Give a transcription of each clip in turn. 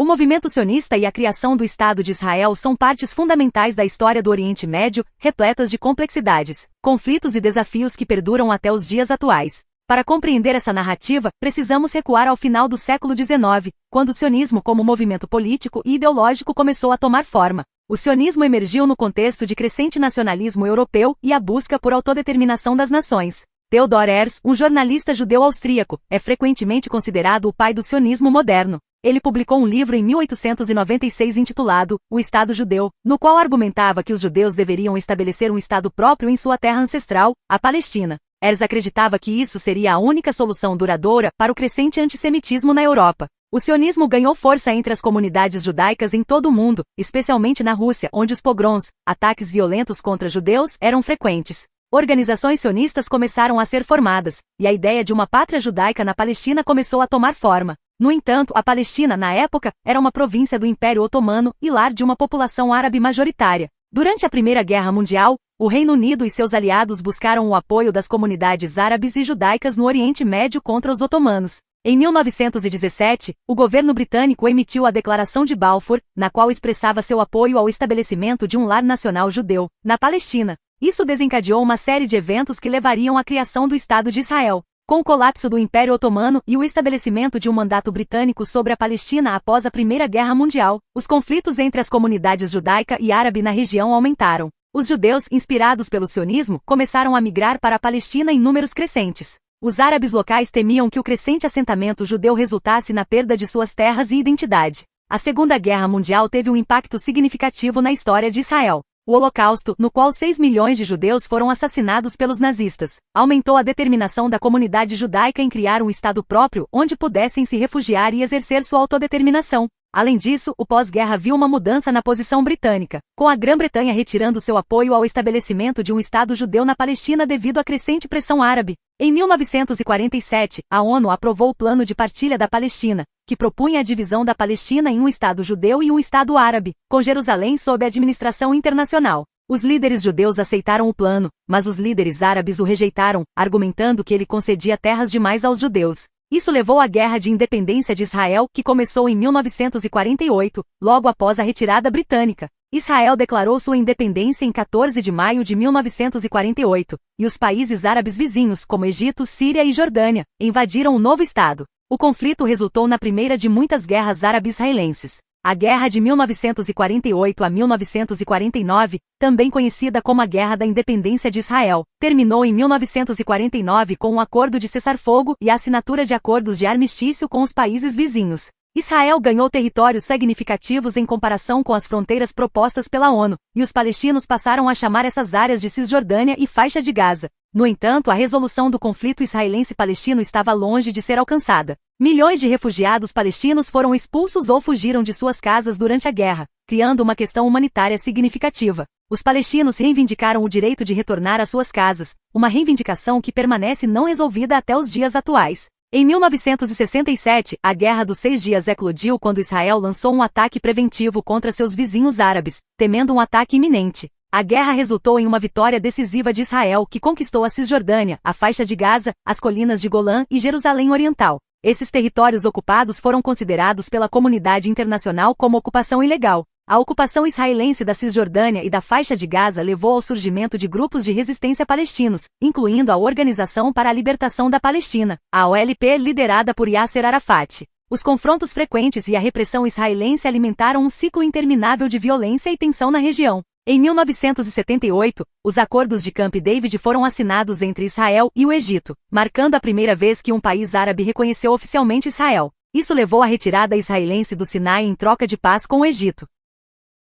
O movimento sionista e a criação do Estado de Israel são partes fundamentais da história do Oriente Médio, repletas de complexidades, conflitos e desafios que perduram até os dias atuais. Para compreender essa narrativa, precisamos recuar ao final do século XIX, quando o sionismo como movimento político e ideológico começou a tomar forma. O sionismo emergiu no contexto de crescente nacionalismo europeu e a busca por autodeterminação das nações. Theodor Herzl, um jornalista judeu-austríaco, é frequentemente considerado o pai do sionismo moderno. Ele publicou um livro em 1896 intitulado O Estado Judeu, no qual argumentava que os judeus deveriam estabelecer um Estado próprio em sua terra ancestral, a Palestina. Herzl acreditava que isso seria a única solução duradoura para o crescente antissemitismo na Europa. O sionismo ganhou força entre as comunidades judaicas em todo o mundo, especialmente na Rússia, onde os pogroms, ataques violentos contra judeus, eram frequentes. Organizações sionistas começaram a ser formadas, e a ideia de uma pátria judaica na Palestina começou a tomar forma. No entanto, a Palestina, na época, era uma província do Império Otomano e lar de uma população árabe majoritária. Durante a Primeira Guerra Mundial, o Reino Unido e seus aliados buscaram o apoio das comunidades árabes e judaicas no Oriente Médio contra os otomanos. Em 1917, o governo britânico emitiu a Declaração de Balfour, na qual expressava seu apoio ao estabelecimento de um lar nacional judeu, na Palestina. Isso desencadeou uma série de eventos que levariam à criação do Estado de Israel. Com o colapso do Império Otomano e o estabelecimento de um mandato britânico sobre a Palestina após a Primeira Guerra Mundial, os conflitos entre as comunidades judaica e árabe na região aumentaram. Os judeus, inspirados pelo sionismo, começaram a migrar para a Palestina em números crescentes. Os árabes locais temiam que o crescente assentamento judeu resultasse na perda de suas terras e identidade. A Segunda Guerra Mundial teve um impacto significativo na história de Israel. O Holocausto, no qual 6 milhões de judeus foram assassinados pelos nazistas, aumentou a determinação da comunidade judaica em criar um Estado próprio onde pudessem se refugiar e exercer sua autodeterminação. Além disso, o pós-guerra viu uma mudança na posição britânica, com a Grã-Bretanha retirando seu apoio ao estabelecimento de um Estado judeu na Palestina devido à crescente pressão árabe. Em 1947, a ONU aprovou o Plano de Partilha da Palestina, que propunha a divisão da Palestina em um Estado judeu e um Estado árabe, com Jerusalém sob administração internacional. Os líderes judeus aceitaram o plano, mas os líderes árabes o rejeitaram, argumentando que ele concedia terras demais aos judeus. Isso levou à Guerra de Independência de Israel, que começou em 1948, logo após a retirada britânica. Israel declarou sua independência em 14 de maio de 1948, e os países árabes vizinhos, como Egito, Síria e Jordânia, invadiram o novo Estado. O conflito resultou na primeira de muitas guerras árabe-israelenses. A Guerra de 1948 a 1949, também conhecida como a Guerra da Independência de Israel, terminou em 1949 com um acordo de cessar-fogo e a assinatura de acordos de armistício com os países vizinhos. Israel ganhou territórios significativos em comparação com as fronteiras propostas pela ONU, e os palestinos passaram a chamar essas áreas de Cisjordânia e Faixa de Gaza. No entanto, a resolução do conflito israelense-palestino estava longe de ser alcançada. Milhões de refugiados palestinos foram expulsos ou fugiram de suas casas durante a guerra, criando uma questão humanitária significativa. Os palestinos reivindicaram o direito de retornar às suas casas, uma reivindicação que permanece não resolvida até os dias atuais. Em 1967, a Guerra dos 6 Dias eclodiu quando Israel lançou um ataque preventivo contra seus vizinhos árabes, temendo um ataque iminente. A guerra resultou em uma vitória decisiva de Israel que conquistou a Cisjordânia, a Faixa de Gaza, as colinas de Golã e Jerusalém Oriental. Esses territórios ocupados foram considerados pela comunidade internacional como ocupação ilegal. A ocupação israelense da Cisjordânia e da Faixa de Gaza levou ao surgimento de grupos de resistência palestinos, incluindo a Organização para a Libertação da Palestina, a OLP, liderada por Yasser Arafat. Os confrontos frequentes e a repressão israelense alimentaram um ciclo interminável de violência e tensão na região. Em 1978, os acordos de Camp David foram assinados entre Israel e o Egito, marcando a primeira vez que um país árabe reconheceu oficialmente Israel. Isso levou à retirada israelense do Sinai em troca de paz com o Egito.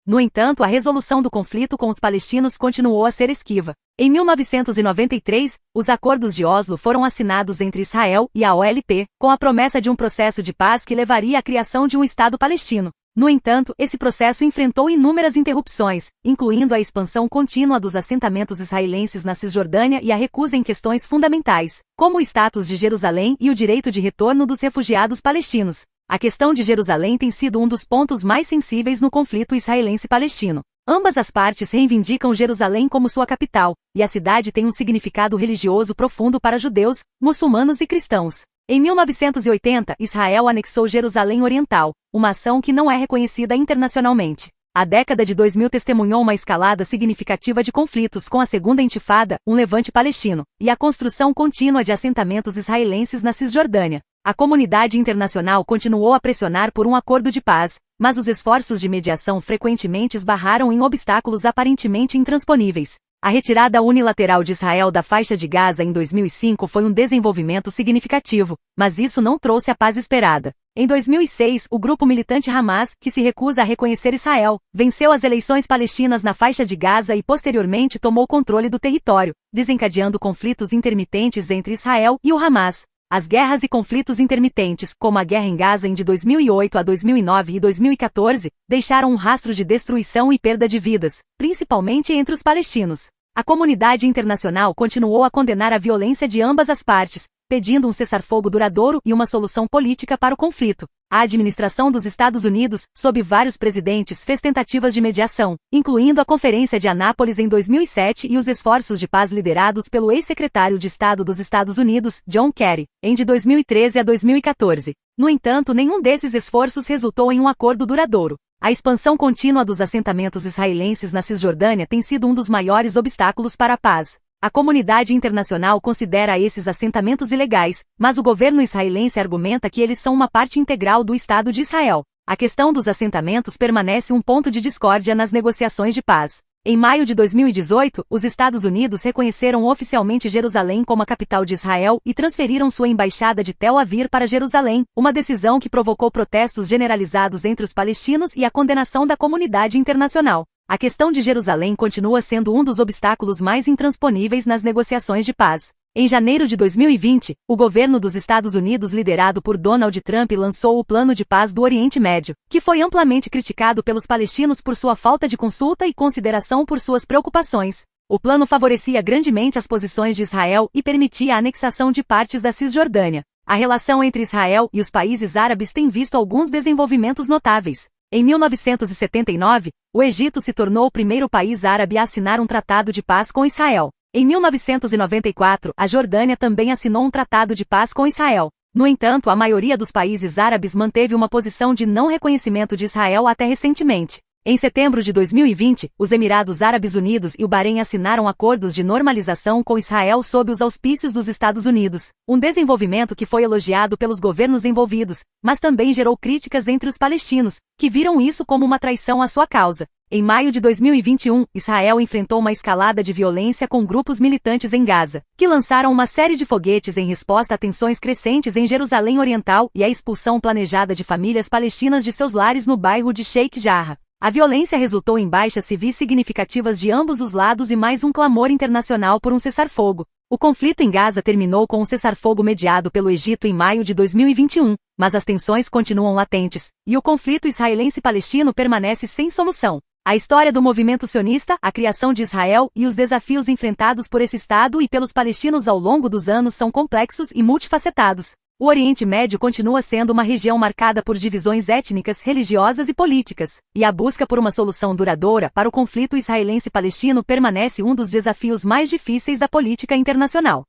No entanto, a resolução do conflito com os palestinos continuou a ser esquiva. Em 1993, os acordos de Oslo foram assinados entre Israel e a OLP, com a promessa de um processo de paz que levaria à criação de um Estado palestino. No entanto, esse processo enfrentou inúmeras interrupções, incluindo a expansão contínua dos assentamentos israelenses na Cisjordânia e a recusa em questões fundamentais, como o status de Jerusalém e o direito de retorno dos refugiados palestinos. A questão de Jerusalém tem sido um dos pontos mais sensíveis no conflito israelense-palestino. Ambas as partes reivindicam Jerusalém como sua capital, e a cidade tem um significado religioso profundo para judeus, muçulmanos e cristãos. Em 1980, Israel anexou Jerusalém Oriental, uma ação que não é reconhecida internacionalmente. A década de 2000 testemunhou uma escalada significativa de conflitos com a Segunda Intifada, um levante palestino, e a construção contínua de assentamentos israelenses na Cisjordânia. A comunidade internacional continuou a pressionar por um acordo de paz, mas os esforços de mediação frequentemente esbarraram em obstáculos aparentemente intransponíveis. A retirada unilateral de Israel da faixa de Gaza em 2005 foi um desenvolvimento significativo, mas isso não trouxe a paz esperada. Em 2006, o grupo militante Hamas, que se recusa a reconhecer Israel, venceu as eleições palestinas na faixa de Gaza e posteriormente tomou controle do território, desencadeando conflitos intermitentes entre Israel e o Hamas. As guerras e conflitos intermitentes, como a guerra em Gaza de 2008 a 2009 e 2014, deixaram um rastro de destruição e perda de vidas, principalmente entre os palestinos. A comunidade internacional continuou a condenar a violência de ambas as partes, pedindo um cessar-fogo duradouro e uma solução política para o conflito. A administração dos Estados Unidos, sob vários presidentes, fez tentativas de mediação, incluindo a Conferência de Anápolis em 2007 e os esforços de paz liderados pelo ex-secretário de Estado dos Estados Unidos, John Kerry, de 2013 a 2014. No entanto, nenhum desses esforços resultou em um acordo duradouro. A expansão contínua dos assentamentos israelenses na Cisjordânia tem sido um dos maiores obstáculos para a paz. A comunidade internacional considera esses assentamentos ilegais, mas o governo israelense argumenta que eles são uma parte integral do Estado de Israel. A questão dos assentamentos permanece um ponto de discórdia nas negociações de paz. Em maio de 2018, os Estados Unidos reconheceram oficialmente Jerusalém como a capital de Israel e transferiram sua embaixada de Tel Aviv para Jerusalém, uma decisão que provocou protestos generalizados entre os palestinos e a condenação da comunidade internacional. A questão de Jerusalém continua sendo um dos obstáculos mais intransponíveis nas negociações de paz. Em janeiro de 2020, o governo dos Estados Unidos liderado por Donald Trump lançou o Plano de Paz do Oriente Médio, que foi amplamente criticado pelos palestinos por sua falta de consulta e consideração por suas preocupações. O plano favorecia grandemente as posições de Israel e permitia a anexação de partes da Cisjordânia. A relação entre Israel e os países árabes tem visto alguns desenvolvimentos notáveis. Em 1979, o Egito se tornou o primeiro país árabe a assinar um tratado de paz com Israel. Em 1994, a Jordânia também assinou um tratado de paz com Israel. No entanto, a maioria dos países árabes manteve uma posição de não reconhecimento de Israel até recentemente. Em setembro de 2020, os Emirados Árabes Unidos e o Bahrein assinaram acordos de normalização com Israel sob os auspícios dos Estados Unidos, um desenvolvimento que foi elogiado pelos governos envolvidos, mas também gerou críticas entre os palestinos, que viram isso como uma traição à sua causa. Em maio de 2021, Israel enfrentou uma escalada de violência com grupos militantes em Gaza, que lançaram uma série de foguetes em resposta a tensões crescentes em Jerusalém Oriental e a expulsão planejada de famílias palestinas de seus lares no bairro de Sheikh Jarrah. A violência resultou em baixas civis significativas de ambos os lados e mais um clamor internacional por um cessar-fogo. O conflito em Gaza terminou com um cessar-fogo mediado pelo Egito em maio de 2021, mas as tensões continuam latentes, e o conflito israelense-palestino permanece sem solução. A história do movimento sionista, a criação de Israel e os desafios enfrentados por esse Estado e pelos palestinos ao longo dos anos são complexos e multifacetados. O Oriente Médio continua sendo uma região marcada por divisões étnicas, religiosas e políticas, e a busca por uma solução duradoura para o conflito israelense-palestino permanece um dos desafios mais difíceis da política internacional.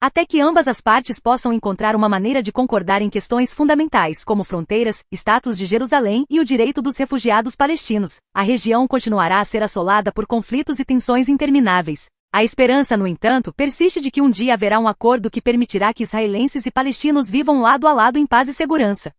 Até que ambas as partes possam encontrar uma maneira de concordar em questões fundamentais como fronteiras, status de Jerusalém e o direito dos refugiados palestinos, a região continuará a ser assolada por conflitos e tensões intermináveis. A esperança, no entanto, persiste de que um dia haverá um acordo que permitirá que israelenses e palestinos vivam lado a lado em paz e segurança.